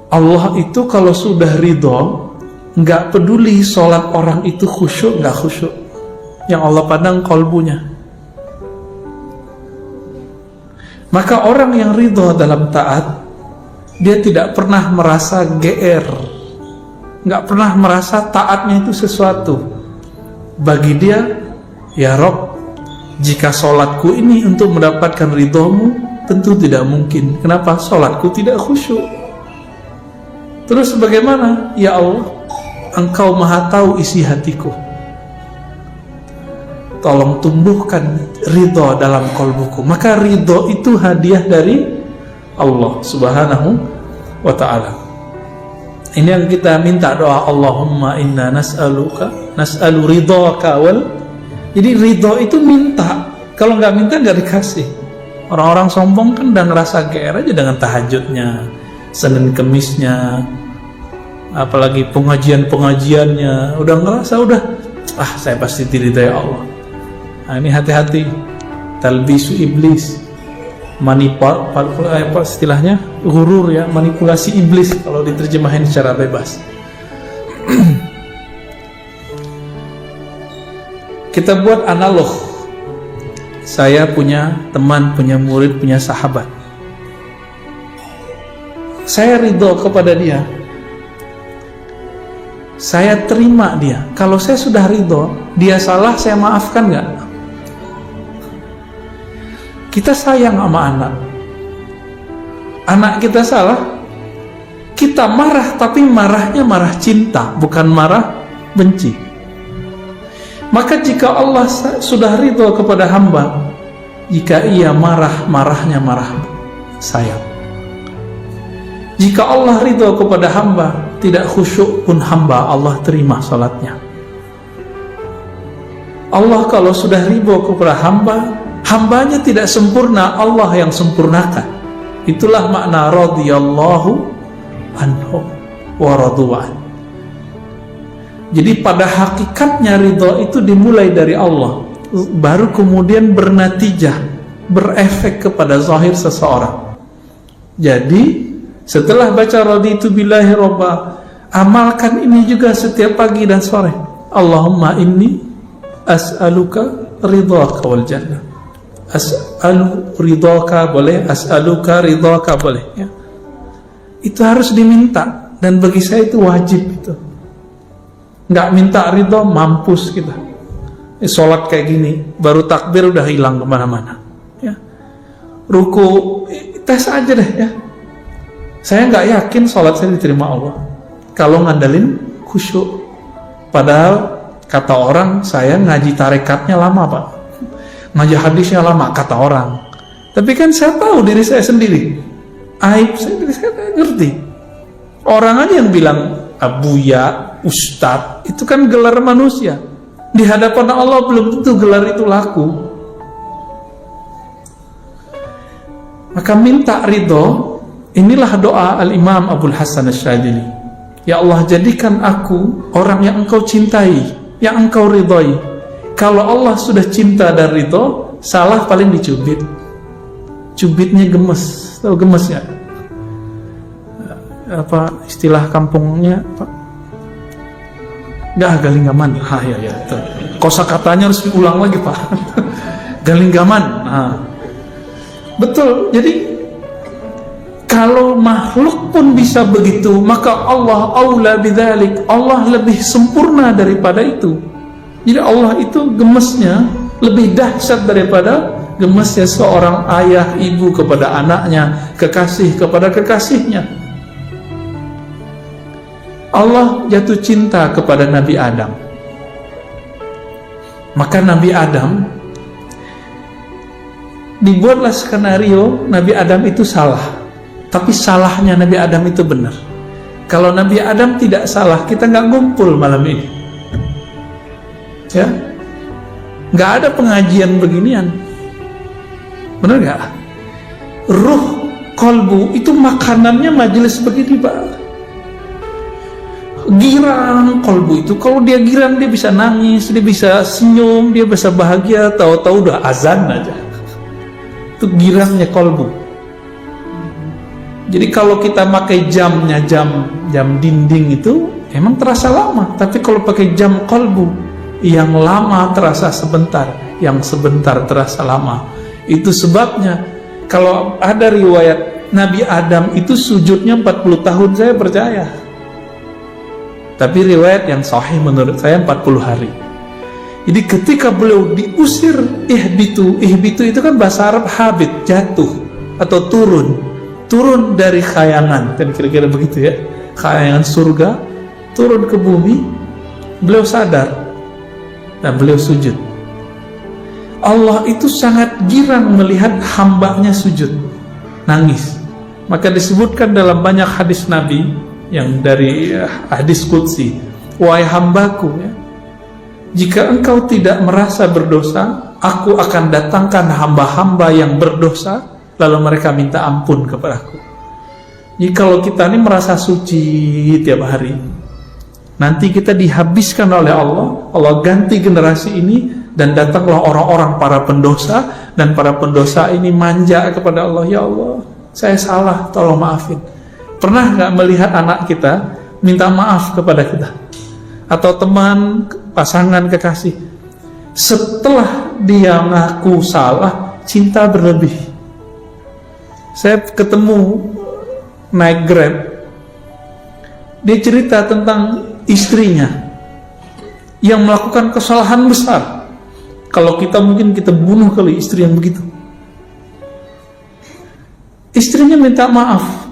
Allah itu kalau sudah ridho, nggak peduli sholat orang itu khusyuk nggak khusyuk, yang Allah pandang kolbunya. Maka orang yang ridho dalam taat, dia tidak pernah merasa GR, nggak pernah merasa taatnya itu sesuatu. Bagi dia, ya Rob, jika sholatku ini untuk mendapatkan ridhomu, tentu tidak mungkin. Kenapa? Sholatku tidak khusyuk. Terus bagaimana? Ya Allah, Engkau maha tahu isi hatiku. Tolong tumbuhkan ridho dalam kolbuku. Maka ridho itu hadiah dari Allah subhanahu wa ta'ala. Ini yang kita minta doa, Allahumma inna nas'alu ridhoka wal. Jadi ridho itu minta. Kalau nggak minta nggak dikasih. Orang-orang sombong kan udah ngerasa GR aja dengan tahajudnya, Senin Kemisnya, apalagi pengajiannya, udah ngerasa saya pasti diridhai Allah. Nah, ini hati-hati, talbisu iblis, apa istilahnya, ghurur ya, manipulasi iblis kalau diterjemahin secara bebas. Kita buat analog. Saya punya teman, punya murid, punya sahabat. Saya ridho kepada dia, saya terima dia. Kalau saya sudah ridho, dia salah, saya maafkan nggak? Kita sayang sama anak kita salah, kita marah, tapi marahnya marah cinta, bukan marah benci. Maka jika Allah sudah ridho kepada hamba, jika ia marah, marahnya marah sayang. Jika Allah ridho kepada hamba, tidak khusyuk pun hamba, Allah terima salatnya. Allah kalau sudah ridho kepada hamba, hambanya tidak sempurna, Allah yang sempurnakan. Itulah makna radhiyallahu anhu wa radu'an. Jadi pada hakikatnya ridho itu dimulai dari Allah, baru kemudian bernatijah, berefek kepada zahir seseorang. Jadi setelah baca raditu billahi robba, amalkan ini juga setiap pagi dan sore. Allahumma inni as'aluka ridhaka wal jannah. As'alu ridhaka boleh, as'aluka ridhaka boleh ya. Itu harus diminta, dan bagi saya itu wajib itu. Nggak minta ridho, mampus kita. Sholat kayak gini, baru takbir udah hilang kemana-mana ya. Ruku, tes aja deh ya. Saya nggak yakin sholat saya diterima Allah kalau ngandelin khusyuk. Padahal kata orang, saya ngaji tarekatnya lama Pak, ngaji hadisnya lama kata orang. Tapi kan saya tahu diri saya sendiri, aib saya ngerti. Orang aja yang bilang abuya, ustadz, itu kan gelar manusia. Di hadapan Allah belum tentu gelar itu laku. Maka minta ridho. Inilah doa Al-Imam Abul Hasan Asy-Syadzili. Ya Allah, jadikan aku orang yang Engkau cintai, yang Engkau ridhoi. Kalau Allah sudah cinta dan ridho, salah paling dicubit. Cubitnya gemes. Tahu gemes ya? Apa istilah kampungnya Pak? Galinggaman. Ya. Kosakatanya harus diulang lagi Pak. Galinggaman. Betul. Jadi kalau makhluk pun bisa begitu, maka Allah aula bidzalik. Allah lebih sempurna daripada itu. Jadi Allah itu gemesnya lebih dahsyat daripada gemesnya seorang ayah ibu kepada anaknya, kekasih kepada kekasihnya. Allah jatuh cinta kepada Nabi Adam. Maka Nabi Adam, dibuatlah skenario Nabi Adam itu salah, tapi salahnya Nabi Adam itu benar. Kalau Nabi Adam tidak salah, kita nggak ngumpul malam ini ya, nggak ada pengajian beginian, benar nggak? Ruh kolbu itu makanannya majelis begini Pak. Girang kolbu itu, kalau dia girang dia bisa nangis, dia bisa senyum, dia bisa bahagia, tahu-tahu udah azan aja. Itu girangnya kolbu. Jadi kalau kita pakai jamnya, jam dinding itu emang terasa lama. Tapi kalau pakai jam kolbu, yang lama terasa sebentar, yang sebentar terasa lama. Itu sebabnya kalau ada riwayat Nabi Adam itu sujudnya 40 tahun, saya percaya. Tapi riwayat yang sahih menurut saya 40 hari. Jadi ketika beliau diusir, ihbitu itu kan bahasa Arab habit, jatuh atau turun dari khayangan, kan kira-kira begitu ya, khayangan surga, turun ke bumi. Beliau sadar dan beliau sujud. Allah itu sangat girang melihat hambanya sujud, nangis. Maka disebutkan dalam banyak hadis Nabi yang dari hadis qudsi, wahai hambaku ya, jika engkau tidak merasa berdosa, aku akan datangkan hamba-hamba yang berdosa, lalu mereka minta ampun kepadaku. Jadi kalau kita ini merasa suci tiap hari, nanti kita dihabiskan oleh Allah. Allah ganti generasi ini, dan datanglah orang-orang para pendosa, dan para pendosa ini manja kepada Allah. Ya Allah, saya salah, tolong maafin. Pernah gak melihat anak kita minta maaf kepada kita? Atau teman, pasangan, kekasih, setelah dia ngaku salah, cinta berlebih. Saya ketemu naik Grab, dia cerita tentang istrinya yang melakukan kesalahan besar. Kalau kita mungkin kita bunuh kali istri yang begitu. Istrinya minta maaf,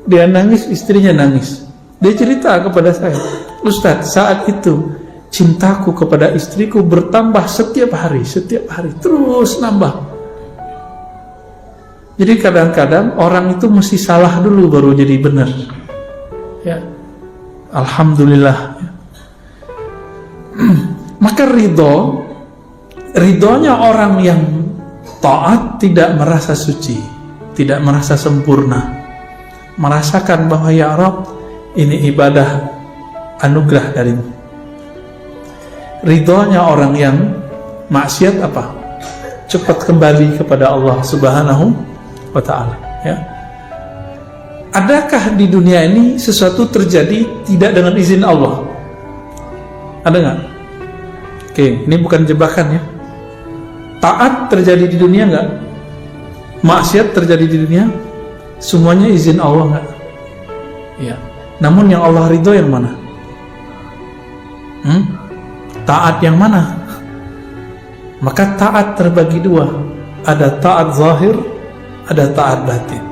dia nangis, istrinya nangis. Dia cerita kepada saya, Ustadz, saat itu cintaku kepada istriku bertambah setiap hari, terus nambah. Jadi kadang-kadang orang itu mesti salah dulu baru jadi benar. Ya, alhamdulillah. Maka ridhonya orang yang taat tidak merasa suci, tidak merasa sempurna, merasakan bahwa ya Rabb, ini ibadah anugerah darimu. Ridhonya orang yang maksiat apa? Cepat kembali kepada Allah Subhanahu wa ta'ala ya. Adakah di dunia ini sesuatu terjadi tidak dengan izin Allah? Ada nggak? Oke, ini bukan jebakan ya. Taat terjadi di dunia nggak? Maksiat terjadi di dunia? Semuanya izin Allah nggak? Ya. Namun yang Allah ridho yang mana? Taat yang mana? Maka taat terbagi dua. Ada taat zahir, ada taat batin.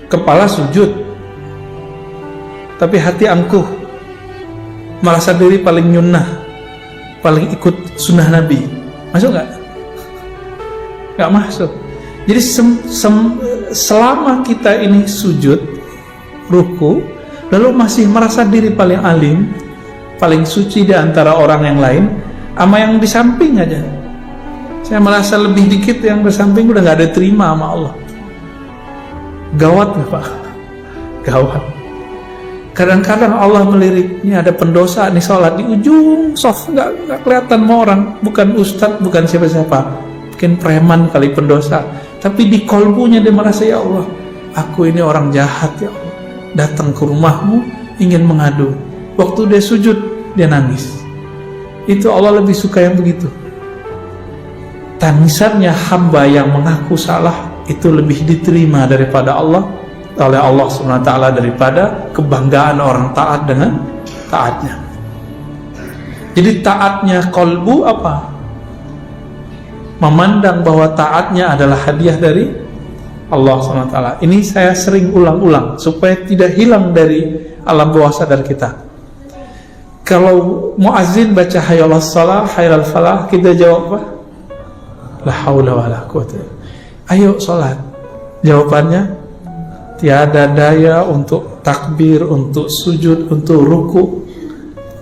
Kepala sujud, tapi hati angkuh, merasa diri paling nyunnah, paling ikut sunnah Nabi. Masuk nggak? Nggak masuk. Jadi selama kita ini sujud, ruku, lalu masih merasa diri paling alim, paling suci di antara orang yang lain, sama yang di samping aja, saya merasa lebih dikit, yang di samping udah nggak ada terima sama Allah. Gawat nggak Pak? Gawat. Kadang-kadang Allah melirik, ini ada pendosa nih sholat di ujung soft, nggak kelihatan sama orang, bukan ustadz, bukan siapa-siapa, mungkin preman kali pendosa, tapi di kolbunya dia merasa, ya Allah, aku ini orang jahat ya Allah, datang ke rumahmu ingin mengadu. Waktu dia sujud, dia nangis. Itu Allah lebih suka yang begitu. Tangisannya hamba yang mengaku salah itu lebih diterima daripada Allah, oleh Allah SWT, daripada kebanggaan orang taat dengan taatnya. Jadi taatnya kolbu apa? Memandang bahwa taatnya adalah hadiah dari Allah SWT. Ini saya sering ulang-ulang supaya tidak hilang dari alam bawah sadar kita. Kalau muazzin baca hayalal salah, hayalal falah, kita jawab apa? La haula wala quwwata. Ayo sholat. Jawabannya, tiada daya untuk takbir, untuk sujud, untuk ruku,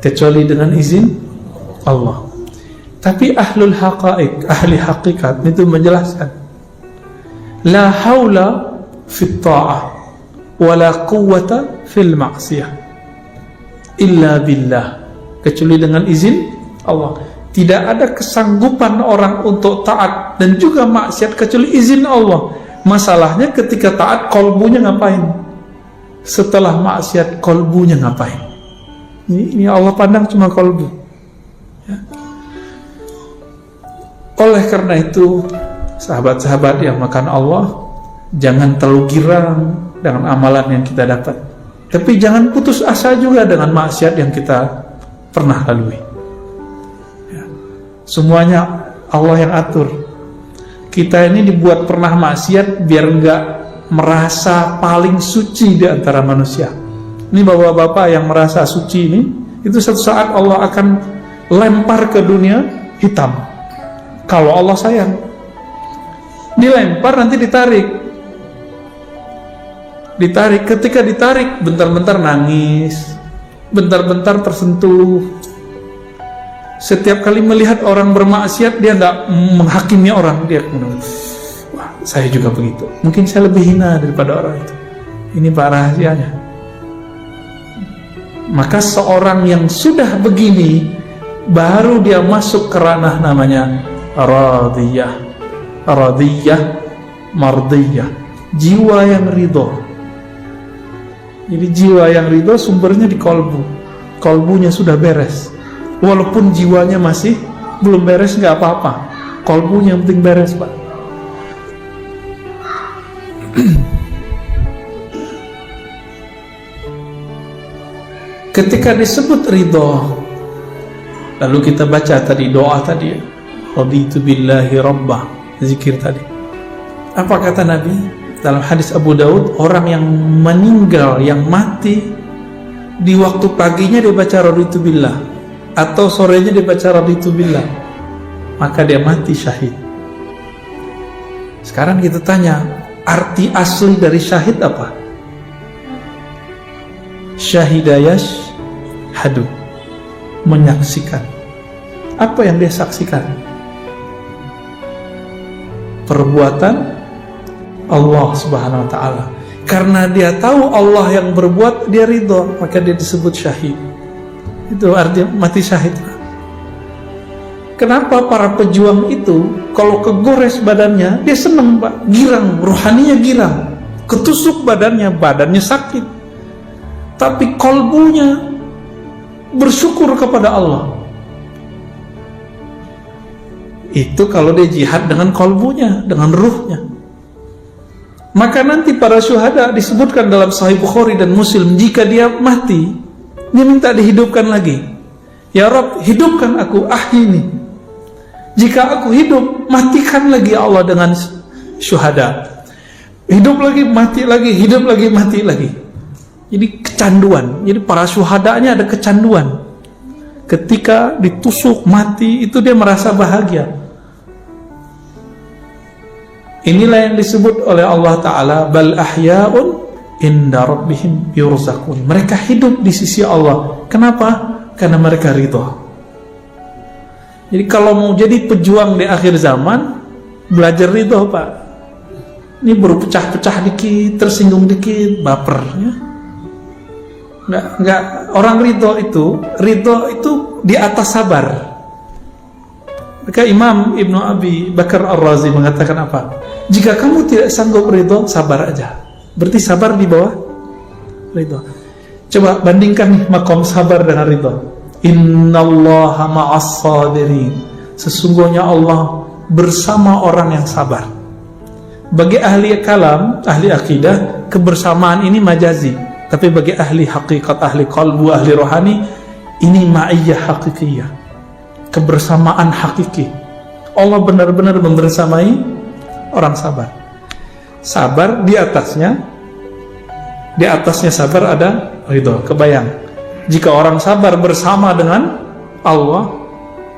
kecuali dengan izin Allah. Tapi ahlul haqaiq, ahli hakikat itu menjelaskan, la haula fit ta'ah wala quwwata fil ma'siyah illa billah, kecuali dengan izin Allah. Tidak ada kesanggupan orang untuk taat dan juga maksiat kecuali izin Allah. Masalahnya ketika taat kolbunya ngapain? Setelah maksiat kolbunya ngapain? Ini Allah pandang cuma kolbu ya. Oleh karena itu, sahabat-sahabat yang makan Allah, jangan terlalu girang dengan amalan yang kita dapat, tapi jangan putus asa juga dengan maksiat yang kita pernah lalui ya. Semuanya Allah yang atur. Kita ini dibuat pernah maksiat biar enggak merasa paling suci di antara manusia. Ini bapak-bapak yang merasa suci ini, itu suatu saat Allah akan lempar ke dunia hitam. Kalau Allah sayang, dilempar nanti ditarik. Ketika ditarik, bentar-bentar nangis, bentar-bentar tersentuh. Setiap kali melihat orang bermaksiat, dia nggak menghakimi orang, dia wah, saya juga begitu. Mungkin saya lebih hina daripada orang itu. Ini Pak rahasianya. Maka seorang yang sudah begini, baru dia masuk ke ranah namanya radiyah, mardiyah, jiwa yang ridho. Jadi jiwa yang ridho sumbernya di kolbu. Kolbunya sudah beres. Walaupun jiwanya masih belum beres, nggak apa-apa. Kolbunya yang penting beres, Pak. Ketika disebut ridho, lalu kita baca tadi doa tadi, raditu billahi rabbah, zikir tadi. Apa kata Nabi dalam hadis Abu Daud? Orang yang meninggal, yang mati di waktu paginya dia baca raditu billah, atau sorenya dia baca raditu billah, maka dia mati syahid. Sekarang kita tanya, arti asli dari syahid apa? Syahidayash hadu, menyaksikan. Apa yang dia saksikan? Perbuatan Allah subhanahu wa ta'ala. Karena dia tahu Allah yang berbuat, dia ridho, maka dia disebut syahid. Itu artinya mati syahid. Kenapa para pejuang itu kalau kegores badannya, dia senang, Pak, girang, rohaninya girang, ketusuk badannya sakit, tapi kolbunya bersyukur kepada Allah. Itu kalau dia jihad dengan kolbunya, dengan ruhnya. Maka nanti para syuhada disebutkan dalam Sahih Bukhari dan Muslim, jika dia mati, dia minta dihidupkan lagi. Ya Rabb, hidupkan aku, ahyini. Jika aku hidup, matikan lagi Allah dengan syuhada. Hidup lagi, mati lagi, hidup lagi, mati lagi. Jadi kecanduan. Jadi para syuhadanya ada kecanduan. Ketika ditusuk, mati, itu dia merasa bahagia. Inilah yang disebut oleh Allah Ta'ala, bal ahya'un inda rabbihim yurzaqun. Mereka hidup di sisi Allah. Kenapa? Karena mereka ridho. Jadi kalau mau jadi pejuang di akhir zaman, belajar ridho, Pak. Ini baru pecah-pecah dikit, tersinggung dikit, baper ya. Enggak, orang ridho itu di atas sabar. Maka Imam Ibnu Abi Bakar Ar-Razi mengatakan apa? Jika kamu tidak sanggup ridho, sabar aja. Berarti sabar di bawah ridho. Coba bandingkan nih makom sabar dengan ridho. Innallaha ma'as sabirin. Sesungguhnya Allah bersama orang yang sabar. Bagi ahli kalam, ahli akidah, kebersamaan ini majazi. Tapi bagi ahli hakikat, ahli qalbu, ahli rohani, ini ma'iyyah hakikiyah, kebersamaan hakiki. Allah benar-benar membersamai orang sabar. Sabar di atasnya sabar ada ridho. Kebayang, jika orang sabar bersama dengan Allah,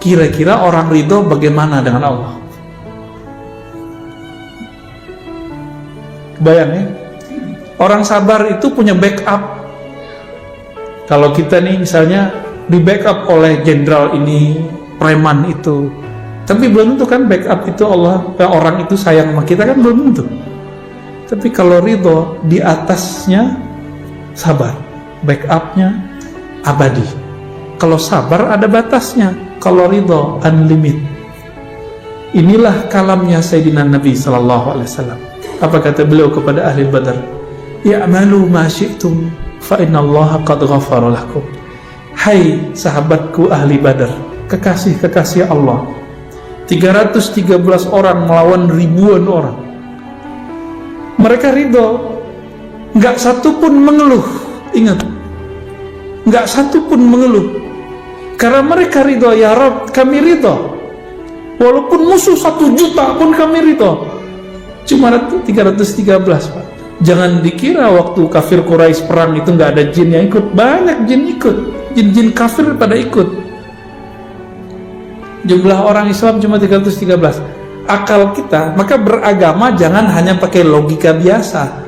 kira-kira orang ridho bagaimana dengan Allah? Kebayang ya? Orang sabar itu punya backup. Kalau kita nih misalnya di backup oleh jenderal ini, preman itu, tapi belum tentu kan backup itu Allah, orang itu sayang sama kita kan belum tentu. Tapi kalau ridho, di atasnya sabar, backupnya abadi. Kalau sabar ada batasnya, kalau ridho unlimited. Inilah kalamnya Sayyidina Nabi SAW. Apa kata beliau kepada ahli Badar? Ya'malu ma syi'tum fa innallaha qad ghafara lakum. Hai sahabatku ahli Badar, kekasih-kekasih Allah, 313 orang melawan ribuan orang. Mereka ridho, nggak satu pun mengeluh. Ingat, nggak satu pun mengeluh, karena mereka ridho. Ya Rabb, kami ridho, walaupun musuh 1 juta pun kami ridho. Cuma 313, Pak. Jangan dikira waktu kafir Quraisy perang itu nggak ada jin yang ikut. Banyak jin ikut, jin-jin kafir pada ikut. Jumlah orang Islam cuma 313. Akal kita, maka beragama jangan hanya pakai logika biasa,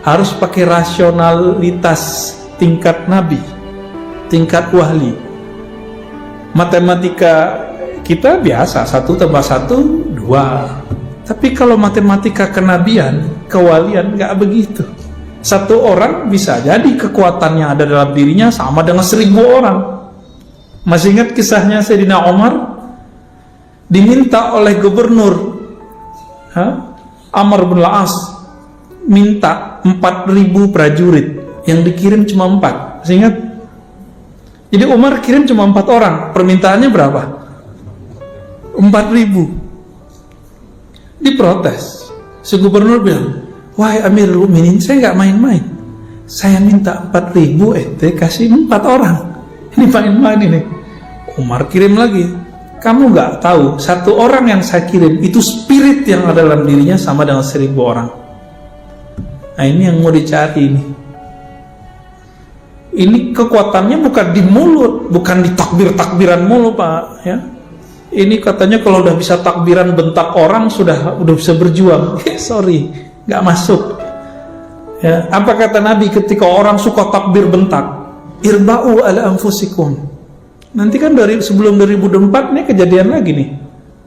harus pakai rasionalitas tingkat nabi, tingkat wahli. Matematika kita biasa, 1 tambah 1 2. Tapi kalau matematika kenabian, kewalian, nggak begitu. Satu orang bisa jadi kekuatannya ada dalam dirinya sama dengan 1000 orang. Masih ingat kisahnya Sayyidina Umar? Diminta oleh gubernur Amr bin Al-As, minta 4000 prajurit, yang dikirim cuma 4. Masih ingat? Jadi Umar kirim cuma 4 orang. Permintaannya berapa? 4000. Diprotes. Si gubernur bilang, wahai Amirul Mukminin, saya nggak main-main. Saya minta 4000, ente kasih 4 orang. Ini main-main ini. Umar kirim lagi. Kamu nggak tahu, 1 orang yang saya kirim itu spirit yang ada dalam dirinya sama dengan 1000 orang. Nah, ini yang mau dicari ini. Ini kekuatannya bukan di mulut, bukan di takbir-takbiran mulu, Pak, ya. Ini katanya kalau udah bisa takbiran bentak orang sudah bisa berjuang. Sorry, nggak masuk. Ya, apa kata Nabi ketika orang suka takbir bentak? Irba'u ala anfusikum. Nanti kan dari sebelum 2004 nih kejadian lagi nih.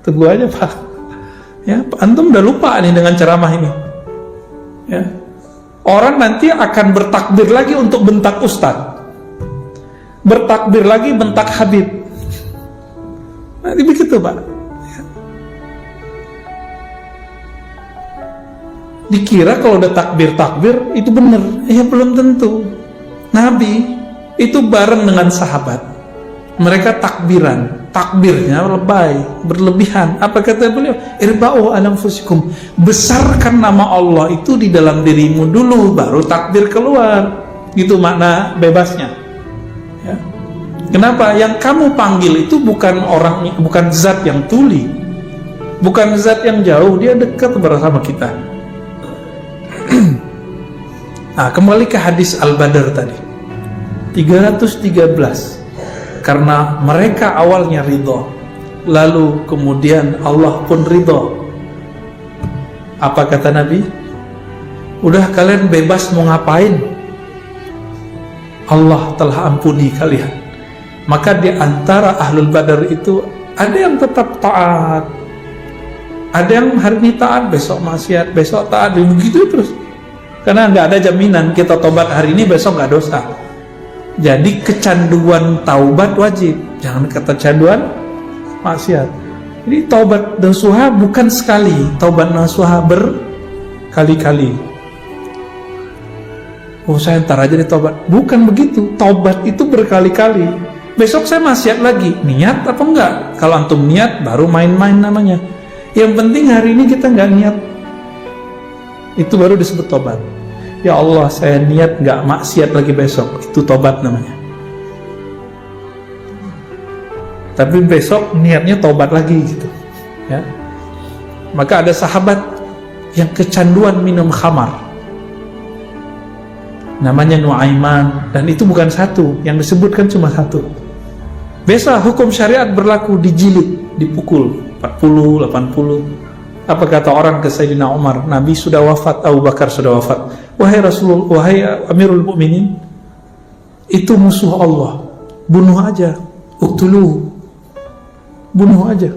Tunggu aja, Pak. Ya, antum udah lupa nih dengan ceramah ini. Ya. Orang nanti akan bertakbir lagi untuk bentak ustaz. Bertakbir lagi bentak Habib. Nanti begitu, Pak. Ya. Dikira kalau udah takbir itu benar. Ya belum tentu. Nabi itu bareng dengan sahabat. Mereka takbiran. Takbirnya lebay, berlebihan. Apa kata beliau? Irba'u ala anfusikum. Besarkan nama Allah itu di dalam dirimu dulu, baru takbir keluar. Gitu makna bebasnya. Ya. Kenapa? Yang kamu panggil itu bukan orang, bukan zat yang tuli, bukan zat yang jauh, dia dekat bersama kita. Nah, kembali ke hadis Al-Badr tadi. 313. Karena mereka awalnya ridho, lalu kemudian Allah pun ridho. Apa kata Nabi? Udah kalian bebas mau ngapain? Allah telah ampuni kalian. Maka di antara ahlul badar itu ada yang tetap taat, ada yang hari ini taat, besok maksiat, besok taat, begitu terus. Karena nggak ada jaminan kita tobat hari ini besok nggak dosa. Jadi kecanduan taubat wajib, jangan kecanduan maksiat. Jadi taubat nasuha bukan sekali, taubat nasuha berkali-kali. Oh, saya ntar aja ditobat. Bukan begitu, taubat itu berkali-kali. Besok saya maksiat lagi, niat apa enggak? Kalau antum niat baru main-main namanya. Yang penting hari ini kita enggak niat, itu baru disebut tobat. Ya Allah, saya niat enggak maksiat lagi besok, itu tobat namanya. Tapi besok niatnya tobat lagi gitu, ya. Maka ada sahabat yang kecanduan minum khamar, namanya Nuaiman, dan itu bukan satu, yang disebutkan cuma satu. Biasa hukum syariat berlaku, dijilid, dipukul 40, 80. Apa kata orang ke Sayyidina Umar? Nabi sudah wafat, Abu Bakar sudah wafat. Wahai Rasulullah, wahai Amirul Mukminin, itu musuh Allah, bunuh aja, uktuluhu, bunuh aja.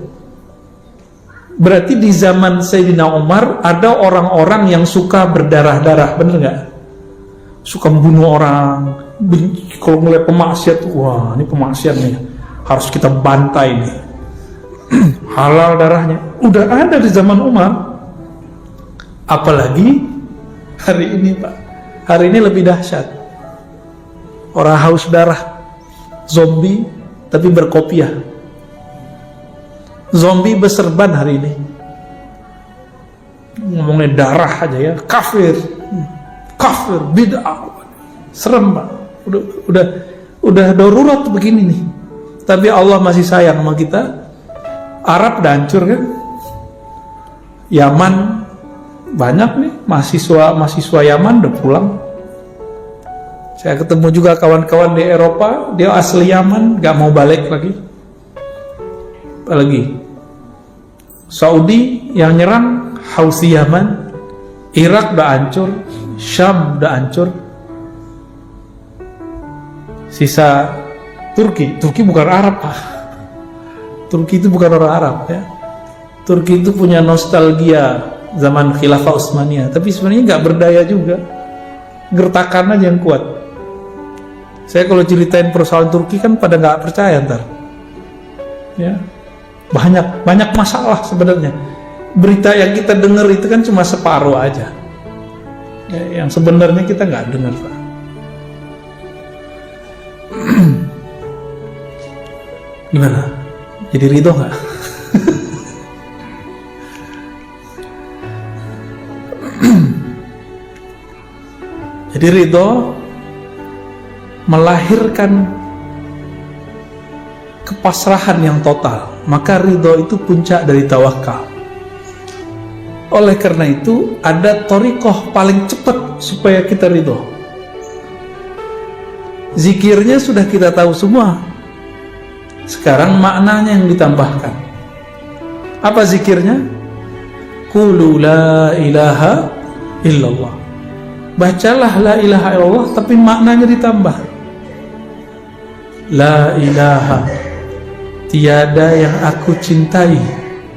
Berarti di zaman Sayyidina Umar ada orang-orang yang suka berdarah-darah, bener nggak? Suka membunuh orang. Kalau ngeliat pemaksiat, wah ini pemaksiat nih, harus kita bantai nih. Halal darahnya. Udah ada di zaman Umar. Apalagi hari ini, Pak. Hari ini lebih dahsyat. Orang haus darah, zombie tapi berkopiah. Zombie berserban hari ini. Ngomongnya darah aja ya, kafir, bid'ah. Serem, Pak. Udah darurat begini nih. Tapi Allah masih sayang sama kita. Arab udah hancur kan? Yaman banyak nih mahasiswa Yaman udah pulang. Saya ketemu juga kawan-kawan di Eropa, dia asli Yaman, gak mau balik lagi. Apalagi Saudi yang nyerang Houthi Yaman, Irak udah hancur, Syam udah hancur. Sisa Turki bukan Arab, Pak. Turki itu bukan orang Arab ya. Turki itu punya nostalgia zaman Khilafah Utsmaniyah, tapi sebenarnya nggak berdaya juga. Gertakan aja yang kuat. Saya kalau ceritain persoalan Turki kan pada nggak percaya ntar. Ya, banyak masalah sebenarnya. Berita yang kita dengar itu kan cuma separuh aja. Ya, yang sebenarnya kita nggak dengar, Pak. Gimana? Jadi ridho nggak? Jadi ridho melahirkan kepasrahan yang total. Maka ridho itu puncak dari tawakal. Oleh karena itu ada thariqah paling cepat supaya kita ridho. Zikirnya sudah kita tahu semua. Sekarang maknanya yang ditambahkan. Apa zikirnya? Qulu la ilaha illallah. Bacalah la ilaha illallah, tapi maknanya ditambah. La ilaha, tiada yang aku cintai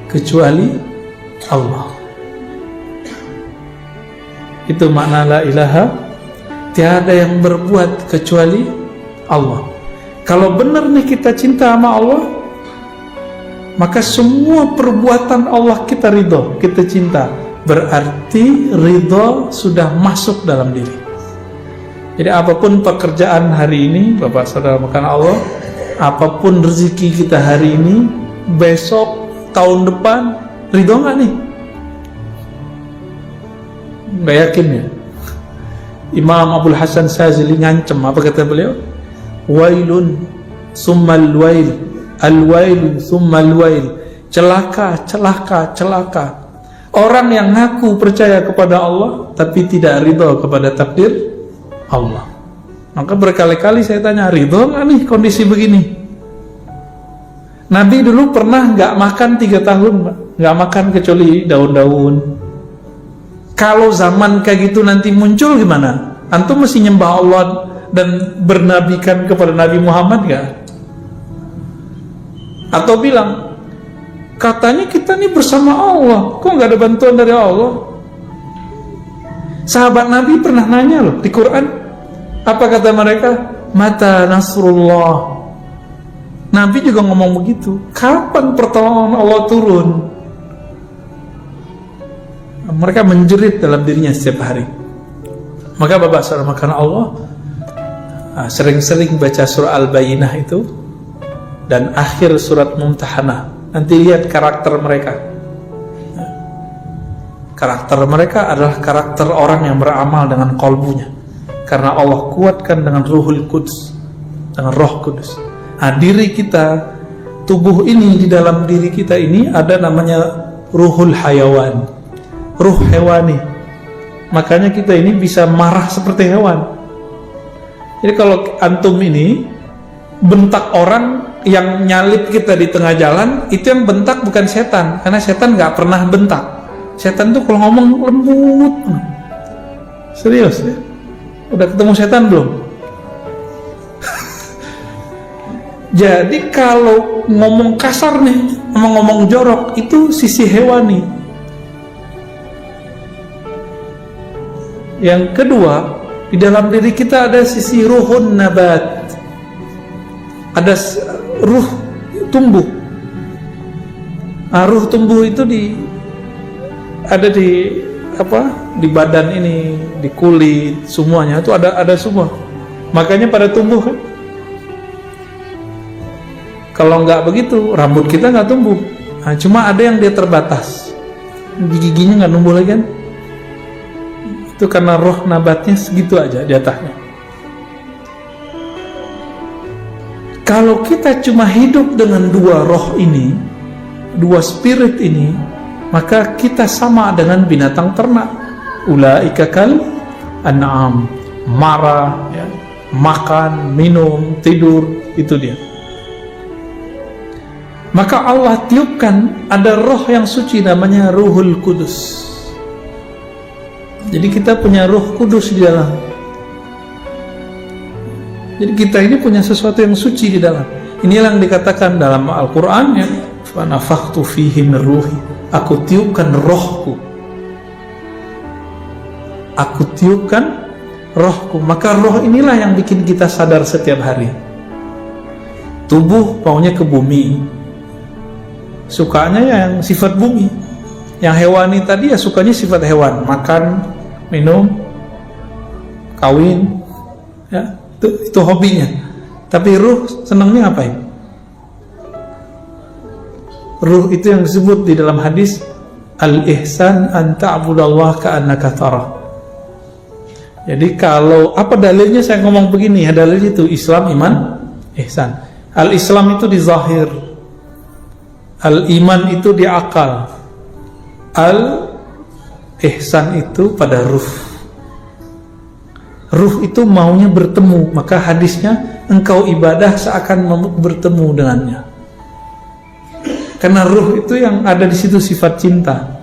kecuali Allah. Itu makna la ilaha, tiada yang berbuat kecuali Allah. Kalau benar nih kita cinta sama Allah, maka semua perbuatan Allah kita ridho, kita cinta. Berarti ridho sudah masuk dalam diri. Jadi apapun pekerjaan hari ini, Bapak Saudara makan Allah, apapun rezeki kita hari ini, besok, tahun depan, ridho nggak nih? Nggak yakin ya? Imam Abdul Hasan Sazili ngancem, apa kata beliau? Wailun summal wail, al-wail summal wail. Celaka, celaka, celaka. Orang yang ngaku percaya kepada Allah tapi tidak ridho kepada takdir Allah. Maka berkali-kali saya tanya, ridho nggak nih kondisi begini? Nabi dulu pernah nggak makan 3 tahun, nggak makan kecuali daun-daun. Kalau zaman kayak gitu nanti muncul gimana? Antum mesti nyembah Allah dan bernabikan kepada Nabi Muhammad gak? Atau bilang, katanya kita nih bersama Allah, kok gak ada bantuan dari Allah? Sahabat Nabi pernah nanya loh di Quran, apa kata mereka? Mata nasrullah. Nabi juga ngomong begitu, kapan pertolongan Allah turun? Mereka menjerit dalam dirinya setiap hari. Maka Bapak Saudara makan Allah, sering-sering baca surah Al-Bayyinah itu dan akhir surat Mumtahanah. Nanti lihat karakter mereka. Karakter mereka adalah karakter orang yang beramal dengan kolbunya, karena Allah kuatkan dengan Ruhul Qudus, dengan Roh Kudus. Nah, diri kita, tubuh ini, di dalam diri kita ini ada namanya Ruhul Hayawan, ruh hewani. Makanya kita ini bisa marah seperti hewan. Jadi kalau antum ini bentak orang yang nyalip kita di tengah jalan, itu yang bentak bukan setan, karena setan nggak pernah bentak. Setan tuh kalau ngomong lembut. Serius ya? Udah ketemu setan belum? Jadi kalau ngomong kasar nih, ngomong jorok, itu sisi hewani. Yang kedua, di dalam diri kita ada sisi ruhun nabat, ada ruh tumbuh. Ruh tumbuh itu ada di di badan ini, di kulit, semuanya itu ada semua. Makanya pada tumbuh kan. Kalau nggak begitu, rambut kita nggak tumbuh. Nah, cuma ada yang dia terbatas, di giginya nggak tumbuh lagi kan. Itu karena roh nabatnya segitu aja di atasnya. Kalau kita cuma hidup dengan dua roh ini, dua spirit ini, maka kita sama dengan binatang ternak. Ulaika kal an'am, marah, ya, makan, minum, tidur, itu dia. Maka Allah tiupkan ada roh yang suci namanya Ruhul Kudus. Jadi kita punya Roh Kudus di dalam. Jadi kita ini punya sesuatu yang suci di dalam. Inilah yang dikatakan dalam Al-Quran, ya, fa nafakhtu fihi min ruhi. Aku tiupkan rohku. Aku tiupkan rohku. Maka roh inilah yang bikin kita sadar setiap hari. Tubuh maunya ke bumi, sukanya yang sifat bumi. Yang hewani tadi ya sukanya sifat hewan, makan, minum, kawin, ya, itu hobinya. Tapi ruh senangnya ngapain? Ruh itu yang disebut di dalam hadis al-ihsan an ta'budallaha ka'annaka tarah. Jadi kalau apa dalilnya saya ngomong begini, ya dalilnya itu Islam, iman, ihsan. Al-Islam itu di zahir, al-iman itu di akal, al-ihsan itu pada ruh. Ruh itu maunya bertemu, maka hadisnya engkau ibadah seakan bertemu dengannya. Karena ruh itu yang ada di situ sifat cinta.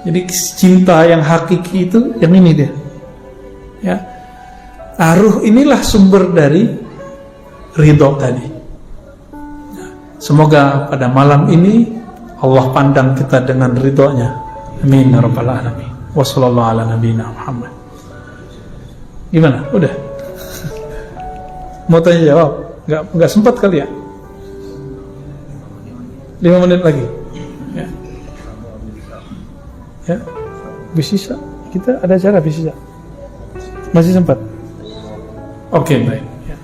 Jadi cinta yang hakiki itu yang ini dia. Ya. Ruh inilah sumber dari ridho tadi. Semoga pada malam ini Allah pandang kita dengan ridhonya. Amin ya rabbal alamin. Wassallallahu ala nabiyina Muhammad. Gimana? Udah? Mau tanya jawab? Enggak sempat kali ya? 5 menit lagi. Ya. Ya. Bisa. Kita ada acara bisa. Masih sempat? Oke, baik. Ya.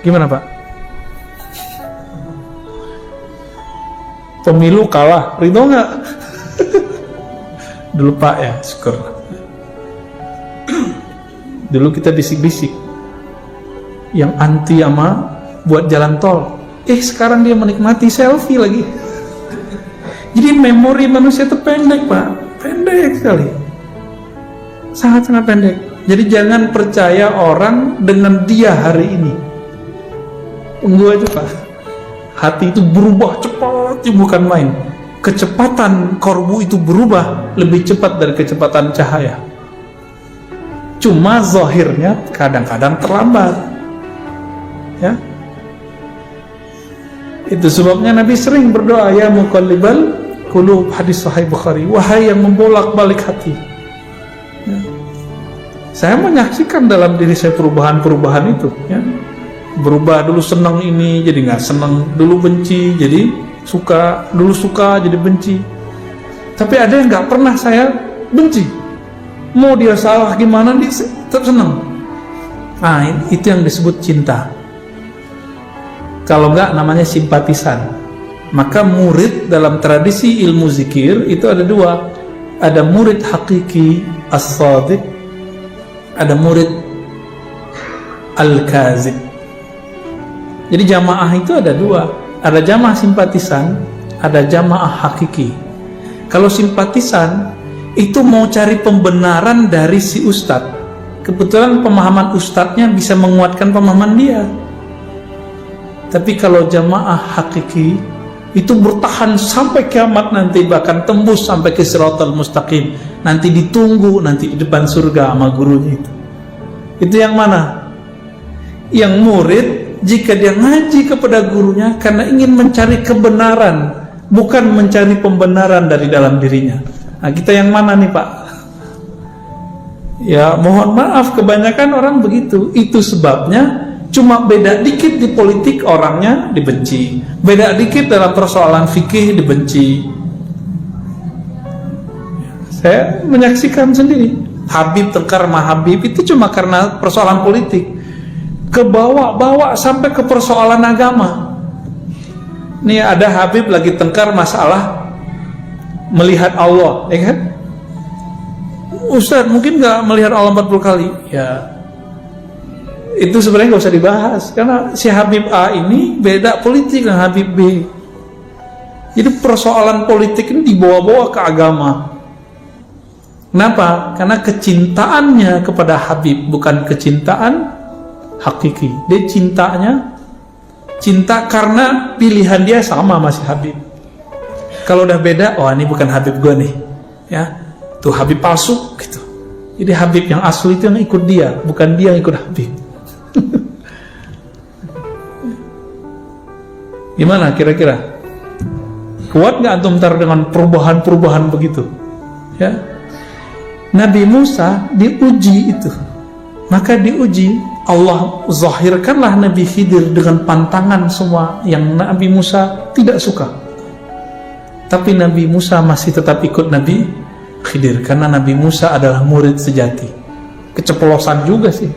Gimana, Pak? Pemilu kalah, ridho nggak? Dulu Pak ya, syukur. Dulu kita bisik-bisik yang anti sama buat jalan tol. Sekarang dia menikmati selfie lagi. Jadi memori manusia itu pendek, Pak. Pendek sekali. Sangat-sangat pendek. Jadi jangan percaya orang dengan dia hari ini. Tunggu aja, Pak. Hati itu berubah cepat, bukan main. Kecepatan korbu itu berubah lebih cepat dari kecepatan cahaya. Cuma zahirnya kadang-kadang terlambat. Ya. Itu sebabnya Nabi sering berdoa, ya muqallibal qulub, hadis sahih Bukhari, wahai yang membolak-balik hati. Ya. Saya menyaksikan dalam diri saya perubahan-perubahan itu, ya. Berubah, dulu senang ini jadi nggak senang, dulu benci jadi suka, dulu suka jadi benci. Tapi ada yang nggak pernah saya benci, mau dia salah gimana dia tetap senang. Nah, itu yang disebut cinta. Kalau nggak namanya simpatisan. Maka murid dalam tradisi ilmu zikir itu ada dua, ada murid hakiki as-sadiq, ada murid al-kazib. Jadi jamaah itu ada dua, ada jamaah simpatisan, ada jamaah hakiki. Kalau simpatisan itu mau cari pembenaran dari si ustadz. Kebetulan pemahaman ustadznya bisa menguatkan pemahaman dia. Tapi kalau jamaah hakiki itu bertahan sampai kiamat nanti, bahkan tembus sampai ke Shiratal Mustaqim. Nanti ditunggu nanti di depan surga sama gurunya itu. Itu yang mana? Yang murid jika dia ngaji kepada gurunya karena ingin mencari kebenaran, bukan mencari pembenaran dari dalam dirinya. Nah, kita yang mana nih, Pak? Ya, mohon maaf, kebanyakan orang begitu. Itu sebabnya Cuma beda dikit di politik orangnya dibenci, beda dikit dalam persoalan fikih dibenci. Saya menyaksikan sendiri, Habib tengkar sama Habib itu cuma karena persoalan politik, kebawa-bawa sampai ke persoalan agama. Nih ada Habib lagi tengkar masalah melihat Allah, ya kan? Ustaz mungkin nggak melihat Allah 40 kali, ya itu sebenarnya nggak usah dibahas karena si Habib A ini beda politik dengan Habib B. Jadi persoalan politik ini dibawa-bawa ke agama. Kenapa? Karena kecintaannya kepada Habib bukan kecintaan hakiki. Dia cinta karena pilihan dia sama masih Habib. Kalau udah beda, oh ini bukan Habib gue nih, ya, tuh Habib palsu gitu. Jadi Habib yang asli itu yang ikut dia, bukan dia yang ikut Habib. Gimana kira-kira? Kuat nggak antum ntar dengan perubahan-perubahan begitu? Ya, Nabi Musa diuji itu, maka diuji Allah zahirkanlah Nabi Khidir dengan pantangan semua yang Nabi Musa tidak suka. Tapi Nabi Musa masih tetap ikut Nabi Khidir karena Nabi Musa adalah murid sejati. Keceplosan juga sih.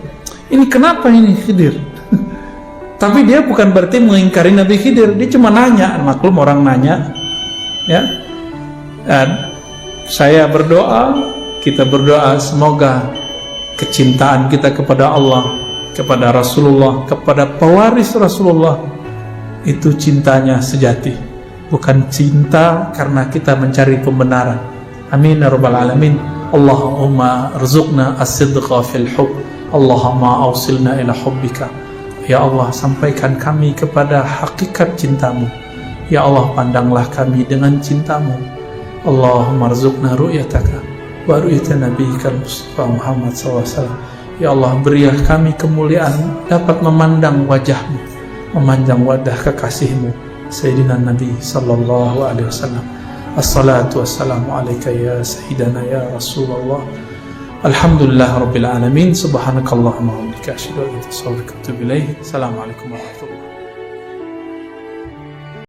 Ini kenapa ini Khidir? Tapi dia bukan berarti mengingkari Nabi Khidir, dia cuma nanya, maklum orang nanya, ya. Dan saya berdoa, kita berdoa semoga kecintaan kita kepada Allah, kepada Rasulullah, kepada pewaris Rasulullah itu cintanya sejati, bukan cinta karena kita mencari pembenaran. Amin ya rabbal alamin. Allahumma rzuqna as-sidqa fil hubb. Allahumma awsilna ila hubbika. Ya Allah, sampaikan kami kepada hakikat cintamu. Ya Allah, pandanglah kami dengan cintamu. Allahumma rzuqna ru'yataka wa ru'yata nabiyyikal Mustafa Muhammad SAW. Ya Allah, berilah kami kemuliaan dapat memandang wajahmu, memandang wajah kekasihmu Sayyidina Nabi sallallahu alaihi wasallam. Assalatu wassalamu alaika ya sayyidana ya Rasulullah. Alhamdulillah rabbil alamin. Subhanakallahumma wa bihamdika asyhadu an la ilaha illa anta astaghfiruka wa atubu ilaik. Assalamualaikum warahmatullahi wabarakatuh.